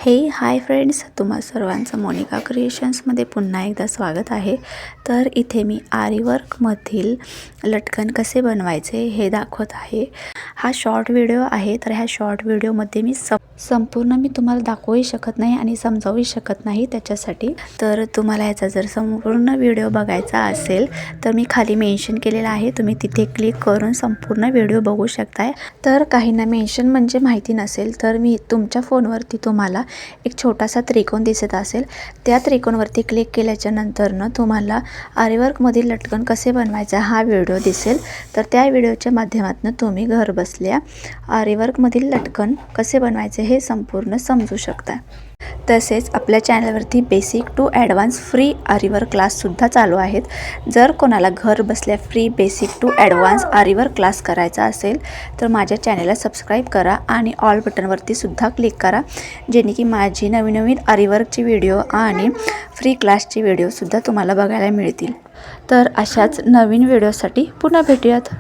Hi friends, तुम्हा सर्वांचं मोनिका क्रिएशन्समध्ये पुन्हा एकदा स्वागत आहे। तर इथे मी आरी वर्कमधील लटकन कसे बनवायचे हे दाखवत आहे। हा शॉर्ट व्हिडिओ आहे। तर ह्या शॉर्ट व्हिडिओमध्ये मी संपूर्ण मी तुम्हाला दाखवू शकत नाही आणि समजावू शकत नाही त्याच्यासाठी। तर तुम्हाला याचा जर संपूर्ण व्हिडिओ बघायचा असेल तर मी खाली मेन्शन केलेला आहे, तुम्ही तिथे क्लिक करून संपूर्ण व्हिडिओ बघू शकताय। तर काहींना मेन्शन म्हणजे माहिती नसेल तर मी तुमच्या फोनवरती तुम्हाला एक छोटासा त्रिकोण दिसत असेल, त्या त्रिकोणावरती क्लिक केल्याच्या नंतरनं तुम्हाला आरी वर्कमधील लटकन कसे बनवायचे हा व्हिडिओ दिसेल। तर त्या व्हिडिओच्या माध्यमातून तुम्ही घर बसल्या आरी वर्कमधील लटकन कसे बनवायचे हे संपूर्ण समजू शकता। तसेच आपल्या चॅनलवरती बेसिक टू ॲडव्हान्स फ्री आरी वर्क क्लास सुद्धा चालू आहेत। जर कोणाला घर बसल्या फ्री बेसिक टू ॲडव्हान्स आरी वर्क क्लास करायचा असेल तर माझ्या चॅनलला सबस्क्राईब करा आणि ऑल बटनवरती सुद्धा क्लिक करा, जेणे की माझी नवीन आरी वर्कची व्हिडिओ आणि फ्री क्लासची व्हिडिओ सुद्धा तुम्हाला बघायला मिळतील। तर अशाच नवीन व्हिडिओसाठी पुन्हा भेटूयात।